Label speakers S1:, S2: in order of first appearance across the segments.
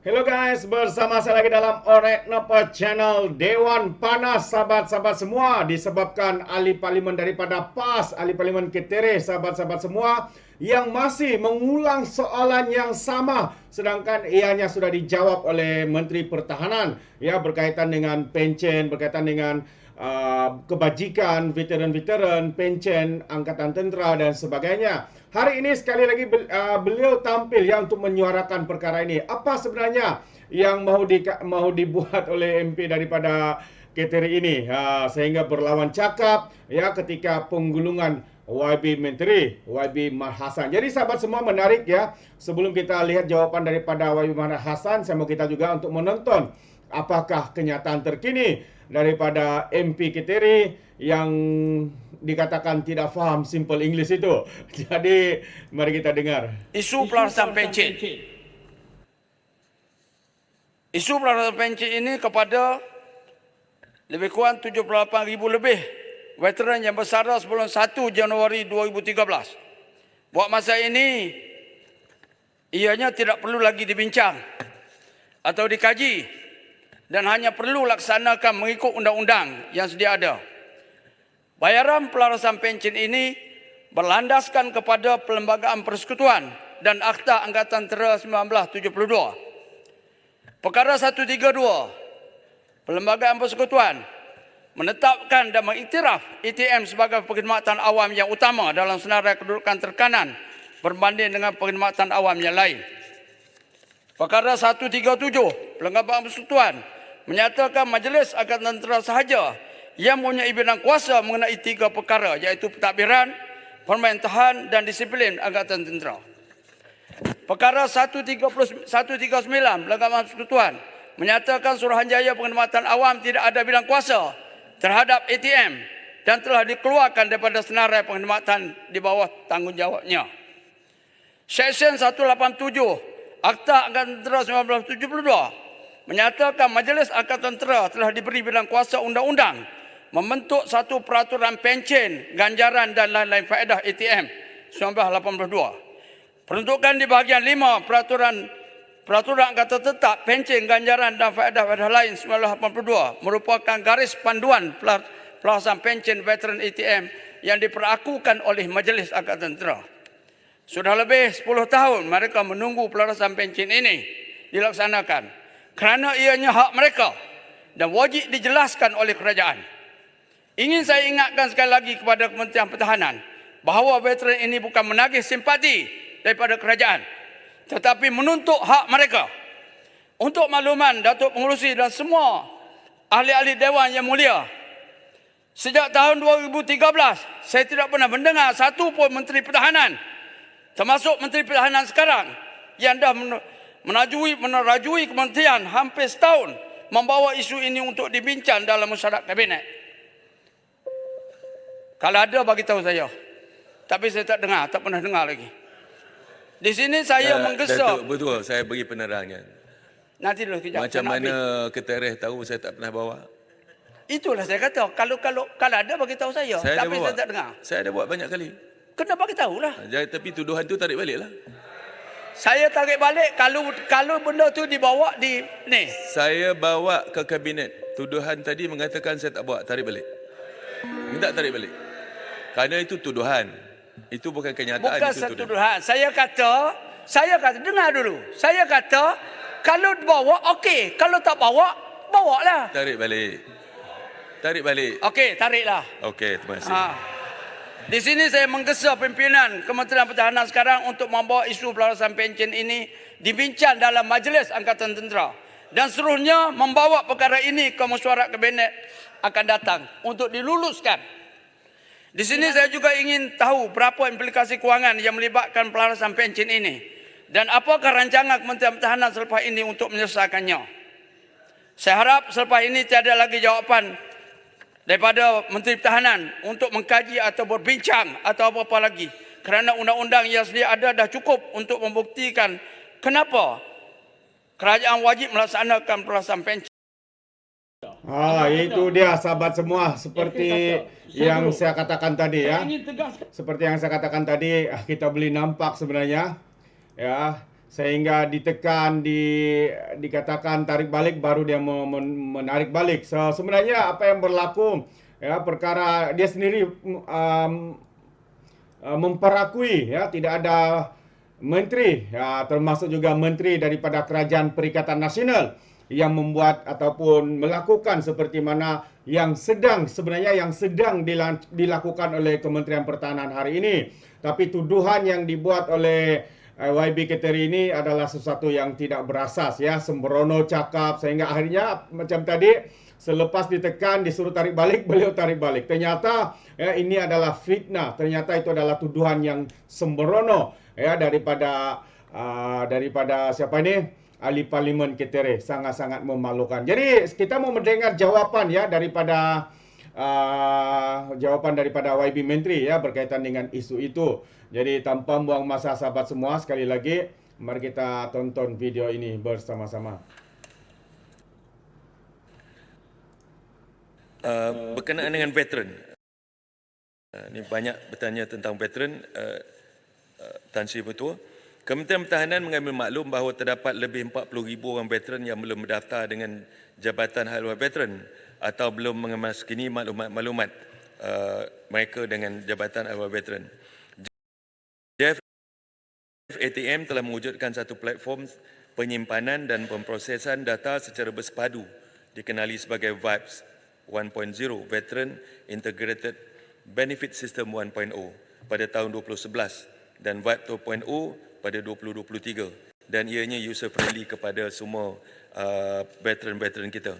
S1: Hello guys, bersama saya lagi dalam Orek Napa Channel Dewan Panas, sahabat-sahabat semua. Disebabkan ahli parlimen daripada PAS, ahli parlimen Ketere, sahabat-sahabat semua, yang masih mengulang soalan yang sama, sedangkan ianya sudah dijawab oleh Menteri Pertahanan, ya, berkaitan dengan pencen, berkaitan dengan kebajikan veteran-veteran, pencen Angkatan Tentera dan sebagainya. Hari ini sekali lagi beliau tampil ya untuk menyuarakan perkara ini. Apa sebenarnya yang mahu dibuat oleh MP daripada Keteri ini, sehingga berlawan cakap ya ketika penggulungan YB Menteri, YB Mar Hassan. Jadi sahabat semua, menarik ya. Sebelum kita lihat jawapan daripada YB Mar Hassan, saya mau kita juga untuk menonton apakah kenyataan terkini daripada MP Keteri yang dikatakan tidak faham simple English itu. Jadi mari kita dengar.
S2: Isu pelarasan pencen. Isu pelarasan pencen ini kepada lebih kurang 78,000 lebih veteran yang bersara sebelum 1 Januari 2013. Buat masa ini, ianya tidak perlu lagi dibincang atau dikaji dan hanya perlu laksanakan mengikut undang-undang yang sedia ada. Bayaran pelarasan pencen ini berlandaskan kepada Perlembagaan Persekutuan dan Akta Angkatan Tentera 1972. Perkara 132, Perlembagaan Persekutuan menetapkan dan mengiktiraf ATM sebagai perkhidmatan awam yang utama dalam senarai kedudukan terkanan berbanding dengan perkhidmatan awam yang lain. Perkara 137, Perlembagaan Persekutuan menyatakan Majlis Angkatan Tentera sahaja yang mempunyai bidang kuasa mengenai 3 perkara, iaitu pentadbiran, pemerintahan dan disiplin Angkatan Tentera. Perkara 139, Perlembagaan Persekutuan menyatakan Suruhanjaya Perkhidmatan Awam tidak ada bidang kuasa terhadap ATM dan telah dikeluarkan daripada senarai perkhidmatan di bawah tanggungjawabnya. Seksyen 187 Akta Angkatan Tentera 1972 menyatakan Majlis Angkatan Tentera telah diberi bidang kuasa undang-undang membentuk satu peraturan pencen, ganjaran dan lain-lain faedah ATM 1982. Peruntukan di bahagian 5 Peraturan Angkatan Tetap Pencen, Ganjaran dan faedah-faedah lain 1982 merupakan garis panduan pelaksanaan pencen veteran ATM yang diperakukan oleh Majlis Angkatan Tentera. Sudah lebih 10 tahun mereka menunggu pelaksanaan pencen ini dilaksanakan kerana ianya hak mereka dan wajib dijelaskan oleh kerajaan. Ingin saya ingatkan sekali lagi kepada Kementerian Pertahanan bahawa veteran ini bukan menagih simpati daripada kerajaan, tetapi menuntut hak mereka. Untuk makluman Datuk Pengerusi dan semua ahli-ahli Dewan yang mulia, sejak tahun 2013 saya tidak pernah mendengar satu pun Menteri Pertahanan, termasuk Menteri Pertahanan sekarang, yang dah menerajui kementerian hampir setahun membawa isu ini untuk dibincang dalam mesyuarat kabinet. Kalau ada bagi tahu saya. Tapi saya tak dengar, tak pernah dengar lagi. Di sini saya menggesa.
S3: Betul, saya bagi penerangan.
S2: Nanti dulu kejap.
S3: Macam mana Ketereh tahu saya tak pernah bawa?
S2: Itulah saya kata, kalau ada bagi tahu saya. Tapi saya tak dengar.
S3: Saya ada buat banyak kali.
S2: Kena bagi tahulah.
S3: Tapi tuduhan tu tarik balik lah.
S2: Saya tarik balik kalau benda tu dibawa di ni.
S3: Saya bawa ke kabinet. Tuduhan tadi mengatakan saya tak bawa, tarik balik. Minta tarik balik. Kerana itu tuduhan. Itu bukan kenyataan.
S2: Bukan
S3: itu
S2: tuduhan. Saya kata, dengar dulu. Saya kata, kalau bawa, okey. Kalau tak bawa, bawalah.
S3: Tarik balik. Tarik balik.
S2: Okey, tariklah.
S3: Okey, terima kasih.
S2: Di sini saya menggesa pimpinan Kementerian Pertahanan sekarang untuk membawa isu pelarasan pencen ini dibincang dalam Majlis Angkatan Tentera. Dan seterusnya membawa perkara ini ke mesyuarat kabinet akan datang untuk diluluskan. Di sini saya juga ingin tahu berapa implikasi kewangan yang melibatkan pelarasan pencen ini dan apakah rancangan Kementerian Pertahanan selepas ini untuk menyelesaikannya. Saya harap selepas ini tiada lagi jawapan daripada Menteri Pertahanan untuk mengkaji atau berbincang atau apa-apa lagi, kerana undang-undang yang sedia ada dah cukup untuk membuktikan kenapa kerajaan wajib melaksanakan pelarasan pencen.
S1: Itu dia sahabat semua, seperti yang saya katakan tadi ya. Seperti yang saya katakan tadi, kita boleh nampak sebenarnya ya sehingga ditekan, dikatakan tarik balik, baru dia menarik balik. So, sebenarnya apa yang berlaku, ya, perkara dia sendiri memperakui, ya, tidak ada menteri, ya, termasuk juga menteri daripada Kerajaan Perikatan Nasional yang membuat ataupun melakukan seperti mana yang sebenarnya yang sedang dilakukan oleh Kementerian Pertahanan hari ini. Tapi tuduhan yang dibuat oleh YB Keteri ini adalah sesuatu yang tidak berasas, ya, sembrono cakap, sehingga akhirnya macam tadi selepas ditekan disuruh tarik balik, beliau tarik balik. Ternyata, ya, ini adalah fitnah, ternyata itu adalah tuduhan yang sembrono, ya, daripada siapa ini? Ahli Parlimen Ketere. Sangat-sangat memalukan. Jadi kita mau mendengar jawapan, ya, daripada jawapan daripada YB Menteri, ya, berkaitan dengan isu itu. Jadi tanpa buang masa sahabat semua, sekali lagi mari kita tonton video ini bersama-sama.
S3: Berkenaan dengan veteran, ini banyak bertanya tentang veteran. Tan Sri Ketua, Kementerian Pertahanan mengambil maklum bahawa terdapat lebih 40,000 orang veteran yang belum mendaftar dengan Jabatan Hal Ehwal Veteran atau belum mengemaskini maklumat-maklumat mereka dengan Jabatan Hal Ehwal Veteran. JEF ATM telah mewujudkan satu platform penyimpanan dan pemprosesan data secara bersepadu dikenali sebagai VIBES 1.0 Veteran Integrated Benefit System 1.0 pada tahun 2011 dan VIBE 2.0 pada 2023, dan ianya user friendly kepada semua veteran-veteran kita.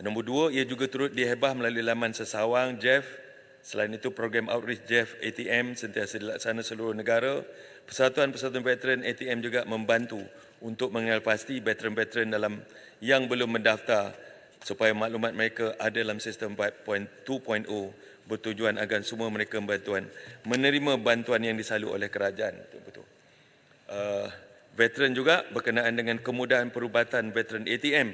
S3: Nombor 2, ia juga turut dihebah melalui laman sesawang JEF. Selain itu, program outreach JEF ATM sentiasa dilaksana seluruh negara. Persatuan-persatuan veteran ATM juga membantu untuk mengenal pasti veteran-veteran dalam yang belum mendaftar supaya maklumat mereka ada dalam sistem 2.0 bertujuan agar semua mereka menerima bantuan yang disalur oleh kerajaan. Betul. Veteran juga berkenaan dengan kemudahan perubatan veteran ATM.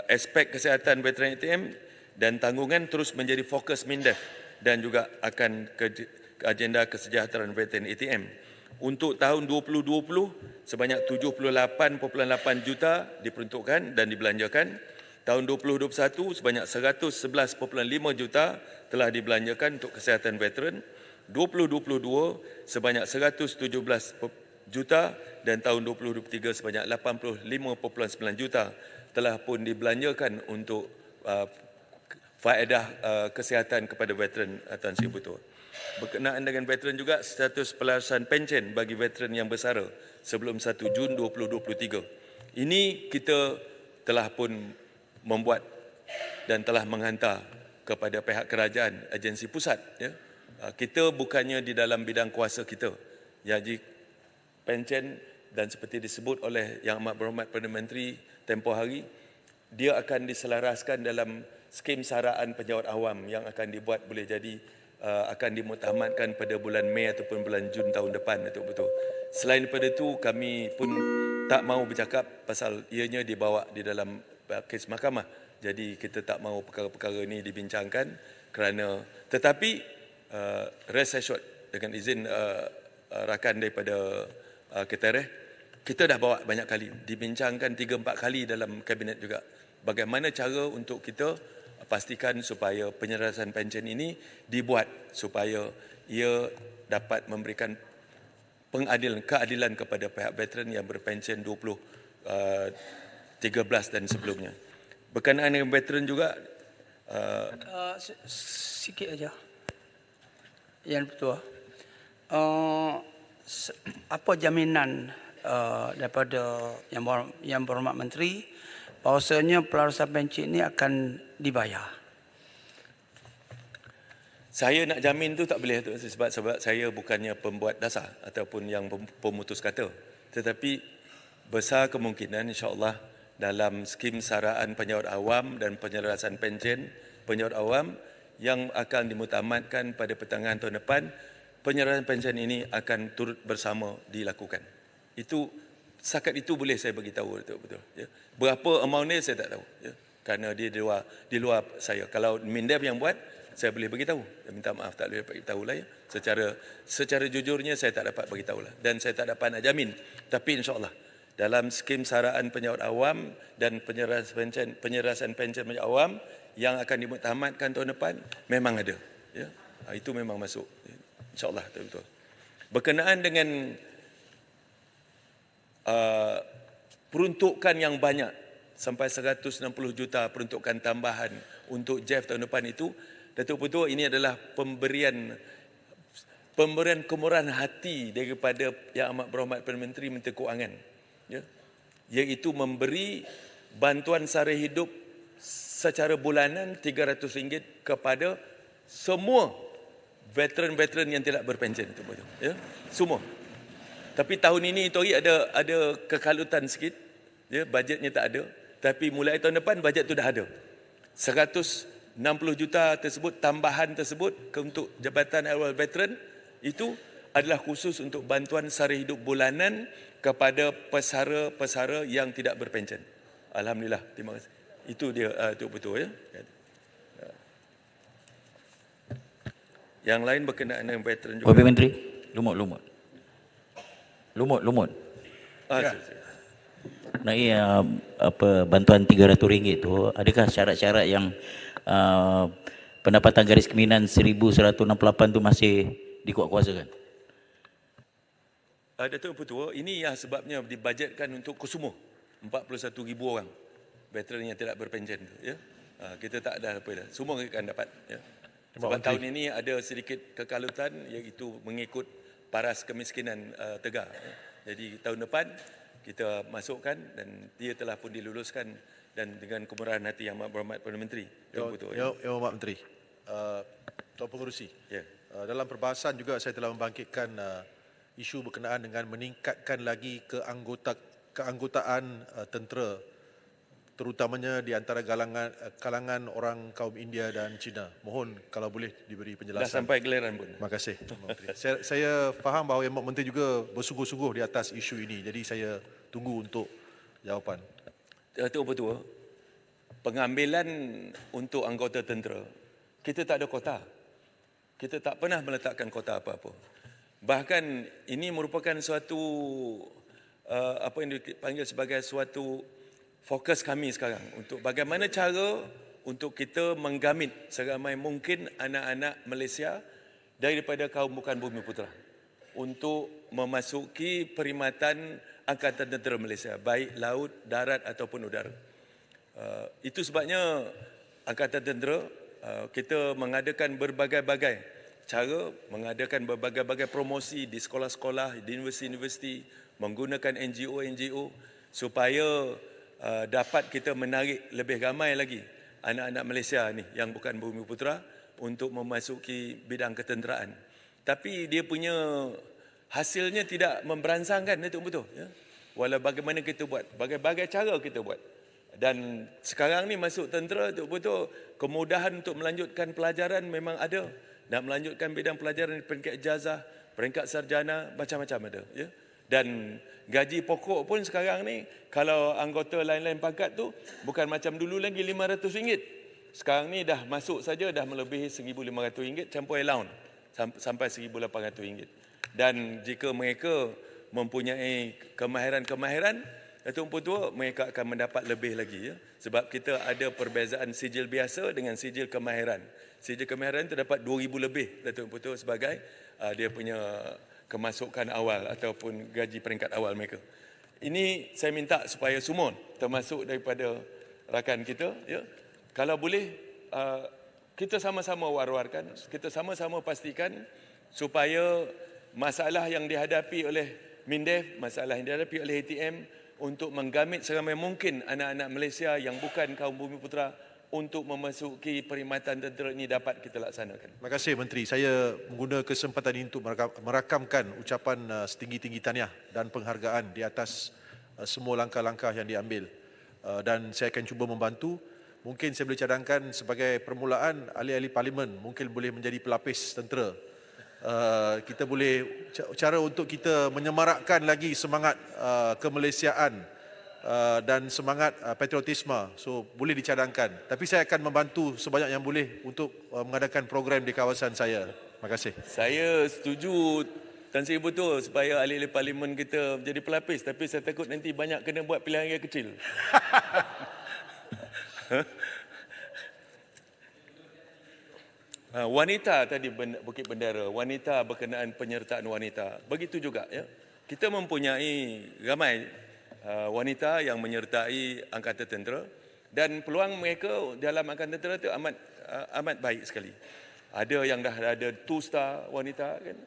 S3: Aspek kesihatan veteran ATM dan tanggungan terus menjadi fokus MINDEF dan juga akan ke agenda kesejahteraan veteran ATM. Untuk tahun 2020, sebanyak 78.8 juta diperuntukkan dan dibelanjakan. Tahun 2021, sebanyak 111.5 juta telah dibelanjakan untuk kesihatan veteran. 2022, sebanyak 117 juta dan tahun 2023, sebanyak 85.9 juta telah pun dibelanjakan untuk faedah kesihatan kepada veteran Tan Sri Ketua. Berkenaan dengan veteran juga, status pelarasan pencen bagi veteran yang bersara sebelum 1 Jun 2023. Ini kita telah pun membuat dan telah menghantar kepada pihak kerajaan, agensi pusat. Ya. Kita bukannya di dalam bidang kuasa kita. Jadi pencen dan seperti disebut oleh Yang Amat Berhormat Perdana Menteri tempoh hari, dia akan diselaraskan dalam skim saraan penjawat awam yang akan dibuat boleh jadi akan dimuktamadkan pada bulan Mei ataupun bulan Jun tahun depan. Betul-betul. Selain daripada itu, kami pun tak mahu bercakap pasal ianya dibawa di dalam kes mahkamah. Jadi kita tak mahu perkara-perkara ini dibincangkan kerana, tetapi rest assured dengan izin rakan daripada Ketere, kita dah bawa banyak kali, dibincangkan 3-4 kali dalam kabinet juga. Bagaimana cara untuk kita pastikan supaya penyelarasan pencen ini dibuat supaya ia dapat memberikan keadilan kepada pihak veteran yang berpencen 13 dan sebelumnya. Berkenaan dengan veteran juga,
S2: sikit aja, Yang Ketua, apa jaminan daripada Yang Berhormat Menteri bahawasanya pelarasan pencen ini akan dibayar?
S3: saya nak jamin tu tak boleh tu, sebab saya bukannya pembuat dasar ataupun yang pemutus kata, tetapi besar kemungkinan insya-Allah dalam skim saraan penjawat awam dan penyelarasan pencen penjawat awam yang akan dimuktamadkan pada pertengahan tahun depan, penyelarasan pencen ini akan turut bersama dilakukan. Itu setakat itu boleh saya bagi tahu betul. Ya. Berapa amount ni saya tak tahu, ya. Kerana dia di luar saya. Kalau MINDEF yang buat, saya boleh beritahu. Saya minta maaf tak boleh beritahu lah ya. Secara jujurnya saya tak dapat beritahu lah. Dan saya tak dapat nak jamin. Tapi insyaAllah dalam skim saraan penyawat awam dan penyerasan pencen penyawat awam yang akan dimuktamadkan tahun depan memang ada. Ya. Itu memang masuk. InsyaAllah betul-betul. Berkenaan dengan peruntukan yang banyak sampai 160 juta peruntukan tambahan untuk JEF tahun depan itu, Datuk Petua, ini adalah pemberian kemurahan hati daripada Yang Amat Berhormat Perdana Menteri Keuangan, ya, iaitu memberi bantuan sara hidup secara bulanan RM300 kepada semua veteran-veteran yang tidak berpencen, ya, semua. Tapi tahun ini Tori ada kekalutan sikit, ya, bajetnya tak ada. Tapi mulai tahun depan bajet tu dah ada. 160 juta tersebut, tambahan tersebut untuk Jabatan Awal Veteran itu adalah khusus untuk bantuan sara hidup bulanan kepada pesara-pesara yang tidak berpencen. Alhamdulillah, terima kasih. Itu dia, itu betul, ya. Yang lain berkenaan dengan veteran juga.
S4: Wakil Menteri, lumut. Mengenai bantuan RM300 tu, adakah syarat-syarat yang pendapatan garis kemiskinan 1168 tu masih dikuatkuasakan?
S3: Datuk Petua, ini yang sebabnya dibajetkan untuk kesemua 41,000 orang veteran yang tidak berpencen tu, ya. Kita tak ada apa dah. Semua akan dapat, ya. Sebab tahun ini ada sedikit kekalutan, iaitu mengikut paras kemiskinan tegar. Jadi tahun depan kita masukkan dan dia telah pun diluluskan dan dengan kemurahan hati Yang Amat Berhormat Perdana Menteri.
S5: Yang Amat Menteri, Tuan Pengerusi, dalam perbahasan juga saya telah membangkitkan isu berkenaan dengan meningkatkan lagi keanggotaan tentera, terutamanya di antara kalangan orang kaum India dan Cina. Mohon kalau boleh diberi penjelasan.
S3: Dah sampai giliran pun.
S5: Terima kasih. Saya faham bahawa Yang Amat Menteri juga bersungguh-sungguh di atas isu ini. Jadi saya tunggu untuk jawapan.
S3: Datuk Petua, pengambilan untuk anggota tentera, kita tak ada kota. Kita tak pernah meletakkan kota apa-apa. Bahkan ini merupakan suatu apa yang dipanggil sebagai suatu fokus kami sekarang untuk bagaimana cara untuk kita menggamit seramai mungkin anak-anak Malaysia daripada kaum bukan bumi putera untuk memasuki perkhidmatan Angkatan Tentera Malaysia, baik laut, darat ataupun udara. Itu sebabnya Angkatan Tentera kita mengadakan berbagai-bagai cara, mengadakan berbagai-bagai promosi di sekolah-sekolah, di universiti-universiti, menggunakan NGO supaya dapat kita menarik lebih ramai lagi anak-anak Malaysia ni yang bukan bumi putera untuk memasuki bidang ketenteraan. Tapi dia punya hasilnya tidak memberansangkan, itu betul, ya. Walau bagaimana kita buat, bagai-bagai cara kita buat. Dan sekarang ni masuk tentera, itu betul, kemudahan untuk melanjutkan pelajaran memang ada. Nak melanjutkan bidang pelajaran peringkat ijazah, peringkat sarjana, macam-macam ada, ya. Dan gaji pokok pun sekarang ni kalau anggota lain-lain pangkat tu bukan macam dulu lagi RM500. Sekarang ni dah masuk saja dah melebihi RM1,500 campur allowance sampai RM1,800. Dan jika mereka mempunyai kemahiran-kemahiran, Datuk Petua, mereka akan mendapat lebih lagi, ya. Sebab kita ada perbezaan sijil biasa dengan sijil kemahiran. Sijil kemahiran tu dapat 2,000 lebih, Datuk Petua, sebagai dia punya kemasukan awal ataupun gaji peringkat awal mereka. Ini saya minta supaya semua termasuk daripada rakan kita, ya, kalau boleh kita sama-sama war-warkan, kita sama-sama pastikan supaya masalah yang dihadapi oleh MINDEF, masalah yang dihadapi oleh ATM untuk menggamit seramai mungkin anak-anak Malaysia yang bukan kaum bumi putera untuk memasuki perkhidmatan tentera ini dapat kita laksanakan.
S5: Terima kasih Menteri. Saya menggunakan kesempatan ini untuk merakamkan ucapan setinggi-tinggi tahniah dan penghargaan di atas semua langkah-langkah yang diambil. Dan saya akan cuba membantu. Mungkin saya boleh cadangkan sebagai permulaan ahli-ahli parlimen mungkin boleh menjadi pelapis tentera. Kita boleh cara untuk kita menyemarakkan lagi semangat kemalaysiaan dan semangat patriotisme. So boleh dicadangkan. Tapi saya akan membantu sebanyak yang boleh untuk mengadakan program di kawasan saya. Terima kasih.
S3: Saya setuju Tan Sri betul supaya ahli-ahli parlimen kita jadi pelapis, tapi saya takut nanti banyak kena buat pilihan raya kecil. Wanita tadi Bukit Bendera, wanita berkenaan penyertaan wanita. Begitu juga ya. Kita mempunyai ramai wanita yang menyertai angkatan tentera dan peluang mereka dalam angkatan tentera itu amat baik sekali. Ada yang dah ada 2 star wanita kan.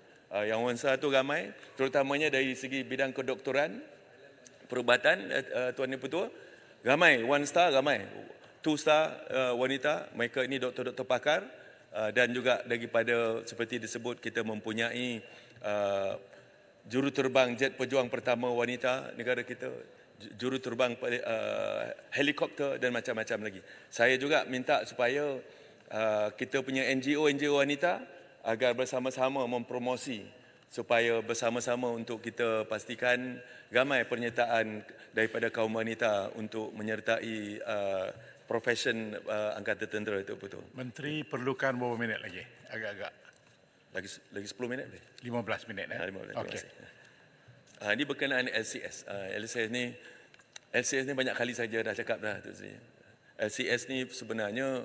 S3: Yang 1 star tu ramai, terutamanya dari segi bidang kedoktoran, perubatan Tuan Yang Pertua, ramai 1 star ramai. 2 star wanita, mereka ini doktor-doktor pakar. Dan juga daripada seperti disebut kita mempunyai juruterbang jet pejuang pertama wanita negara kita, juruterbang helikopter dan macam-macam lagi. Saya juga minta supaya kita punya NGO wanita agar bersama-sama mempromosi supaya bersama-sama untuk kita pastikan ramai penyertaan daripada kaum wanita untuk menyertai profession angkatan tentera itu betul.
S6: Menteri perlukan berapa minit lagi? Agak-agak.
S3: Lagi 10 minit boleh?
S6: 15 minit.
S3: 15 minit.
S6: Okey.
S3: Ini berkenaan LCS. LCS ni banyak kali saja dah cakap dah. LCS ni sebenarnya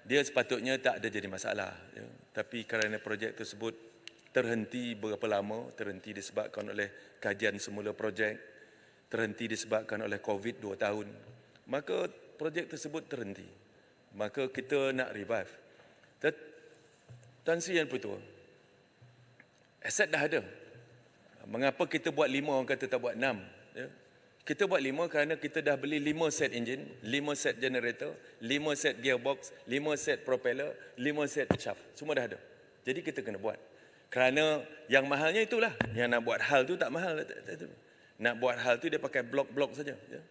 S3: dia sepatutnya tak ada jadi masalah. Ya. Tapi kerana projek tersebut terhenti berapa lama, terhenti disebabkan oleh kajian semula projek, terhenti disebabkan oleh COVID 2 tahun, maka projek tersebut terhenti. Maka kita nak revive. Tan Sri Yang Pertua, aset dah ada. Mengapa kita buat 5, orang kata tak buat 6? Ya? Kita buat 5 kerana kita dah beli 5 set enjin, 5 set generator, 5 set gearbox, 5 set propeller, 5 set shaft. Semua dah ada. Jadi kita kena buat. Kerana yang mahalnya itulah. Yang nak buat hal tu tak mahal. Nak buat hal tu dia pakai blok-blok saja. Ya?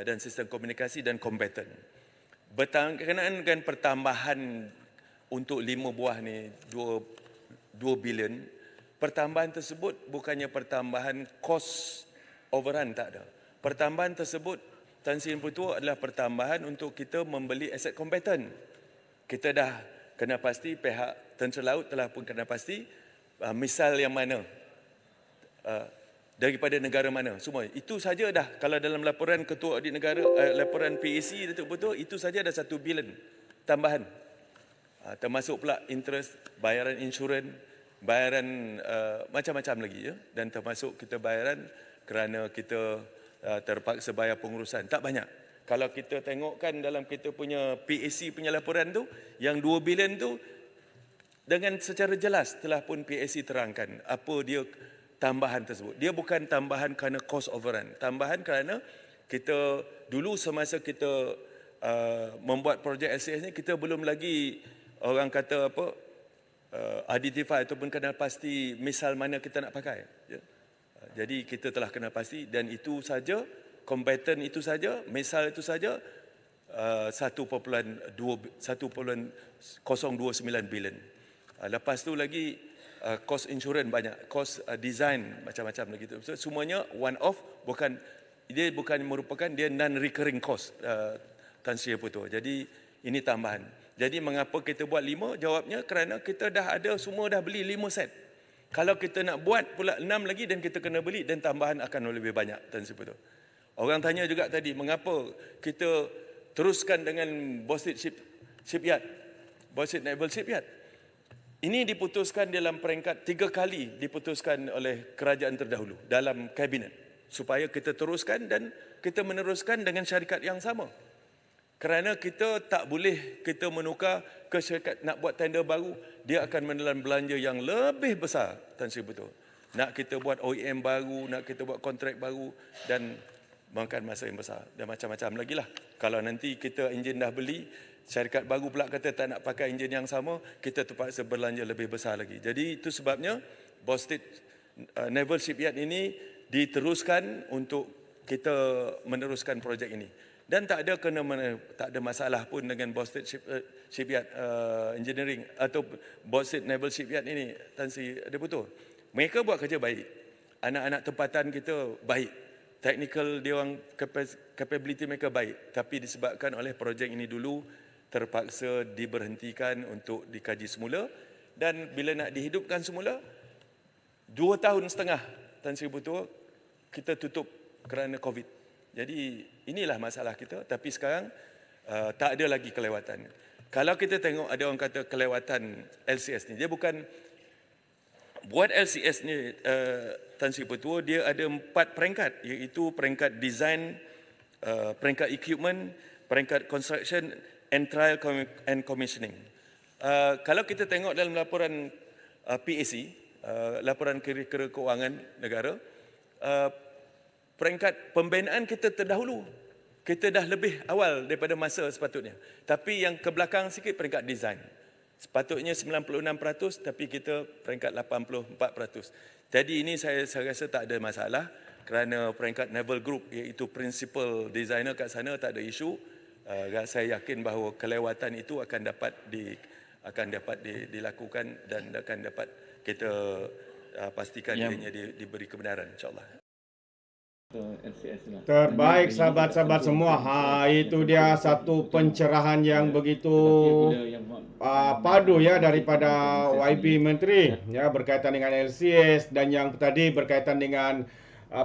S3: Dan sistem komunikasi dan kombatan. Berkenaan dengan pertambahan untuk 5 buah ni 2 bilion, pertambahan tersebut bukannya pertambahan kos overrun, tak ada. Pertambahan tersebut Tan Sri Yang Pertua adalah pertambahan untuk kita membeli aset kombatan. Kita dah kena pasti pihak Tentera Laut telah pun kena pasti misal yang mana daripada negara mana, semua. Itu saja dah, kalau dalam laporan Ketua Audit Negara, laporan PAC Datuk Betul, itu saja dah 1 bilion tambahan. Termasuk pula interest, bayaran insurans, bayaran macam-macam lagi ya. Dan termasuk kita bayaran kerana kita terpaksa bayar pengurusan. Tak banyak. Kalau kita tengokkan dalam kita punya PAC punya laporan tu, yang 2 bilion tu dengan secara jelas telah pun PAC terangkan apa dia tambahan tersebut. Dia bukan tambahan kerana cost overrun. Tambahan kerana kita dulu semasa kita membuat projek LCS ni, kita belum lagi orang kata apa identify ataupun kenal pasti misal mana kita nak pakai. Ya. Jadi kita telah kenal pasti dan itu saja, combatant itu saja, misal itu saja 1.029 bilion. Lepas tu lagi cost insurans banyak, cost design macam-macam lagi tu. So, semuanya one off, dia bukan merupakan dia non recurring cost Tan Sri Yang Pertua. Jadi ini tambahan. Jadi mengapa kita buat 5? Jawabnya kerana kita dah ada, semua dah beli 5 set. Kalau kita nak buat pula 6 lagi dan kita kena beli dan tambahan akan lebih banyak Tan Sri Yang Pertua. Orang tanya juga tadi mengapa kita teruskan dengan Bauxite Shipyard, Bauxite Naval Shipyard. Ini diputuskan dalam peringkat 3 kali diputuskan oleh kerajaan terdahulu dalam kabinet supaya kita teruskan dan kita meneruskan dengan syarikat yang sama. Kerana kita tak boleh kita menukar ke syarikat nak buat tender baru, dia akan menelan belanja yang lebih besar Tan Sri Betul. Nak kita buat OEM baru, nak kita buat kontrak baru dan makan masa yang besar dan macam-macam lagi lah. Kalau nanti kita enjin dah beli, syarikat baru pula kata tak nak pakai enjin yang sama, kita terpaksa berlanja lebih besar lagi. Jadi itu sebabnya Bauxite Naval Shipyard ini diteruskan untuk kita meneruskan projek ini. Dan tak ada masalah pun dengan Bauxite Shipyard Engineering atau Bauxite Naval Shipyard ini, Tan Sri Yang Pertua. Mereka buat kerja baik. Anak-anak tempatan kita baik. technical dia orang capability mereka baik, tapi disebabkan oleh projek ini dulu terpaksa diberhentikan untuk dikaji semula, dan bila nak dihidupkan semula 2 tahun setengah Tan Sri Bhutua kita tutup kerana COVID. Jadi inilah masalah kita, tapi sekarang tak ada lagi kelewatan. Kalau kita tengok ada orang kata kelewatan LCS ni, dia bukan buat LCS ni, Tan Sri Bhutua, dia ada 4 peringkat, iaitu peringkat design, peringkat equipment, peringkat construction and trial and commissioning. Kalau kita tengok dalam laporan PAC, laporan kira-kira keuangan negara, peringkat pembinaan kita terdahulu. Kita dah lebih awal daripada masa sepatutnya. Tapi yang ke belakang sikit peringkat design. Sepatutnya 96%, tapi kita peringkat 84%. Jadi ini saya rasa tak ada masalah kerana peringkat Naval Group, iaitu principal designer kat sana, tak ada isu. Saya yakin bahawa kelewatan itu akan dapat dilakukan dan akan dapat kita pastikan dirinya diberi kebenaran, insyaAllah.
S1: Terbaik sahabat-sahabat semua. Itu dia satu pencerahan yang begitu padu ya daripada YB Menteri ya berkaitan dengan LCS, dan yang tadi berkaitan dengan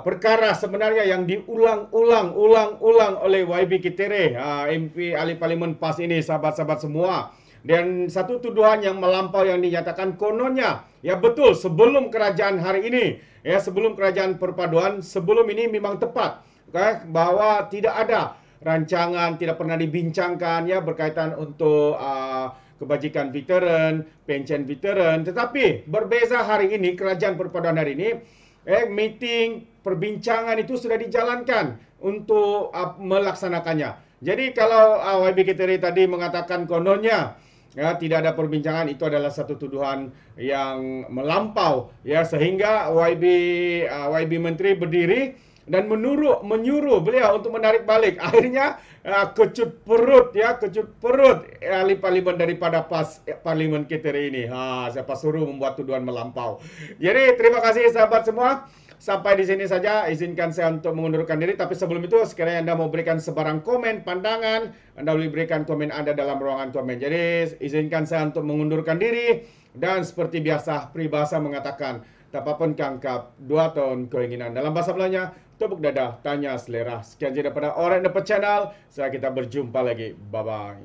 S1: perkara sebenarnya yang diulang-ulang oleh YB Ketere, MP Ahli Parlimen PAS ini, sahabat-sahabat semua. Dan satu tuduhan yang melampau yang dinyatakan kononnya, ya betul, sebelum kerajaan hari ini, ya sebelum kerajaan perpaduan, sebelum ini memang tepat, bahawa tidak ada rancangan, tidak pernah dibincangkan ya berkaitan untuk kebajikan veteran, pension veteran. Tetapi berbeza hari ini, kerajaan perpaduan hari ini, meeting, perbincangan itu sudah dijalankan untuk melaksanakannya. Jadi kalau YB Ketere tadi mengatakan kononnya ya tidak ada perbincangan, itu adalah satu tuduhan yang melampau ya, sehingga YB Menteri berdiri dan menyuruh beliau untuk menarik balik. Akhirnya kecut perut ahli parlimen daripada PAS Parlimen Ketere ini. Siapa suruh membuat tuduhan melampau. Jadi terima kasih sahabat semua. Sampai di sini saja, izinkan saya untuk mengundurkan diri. Tapi sebelum itu, sekiranya Anda mau berikan sebarang komen, pandangan, Anda boleh berikan komen Anda dalam ruangan komen. Jadi, izinkan saya untuk mengundurkan diri. Dan seperti biasa, peribahasa mengatakan, tak apa pun kangkap, 2 tahun keinginan. Dalam bahasa Melayunya, tepuk dada, tanya selera. Sekian saja daripada Orek Nepet Channel. Kita berjumpa lagi. Bye-bye.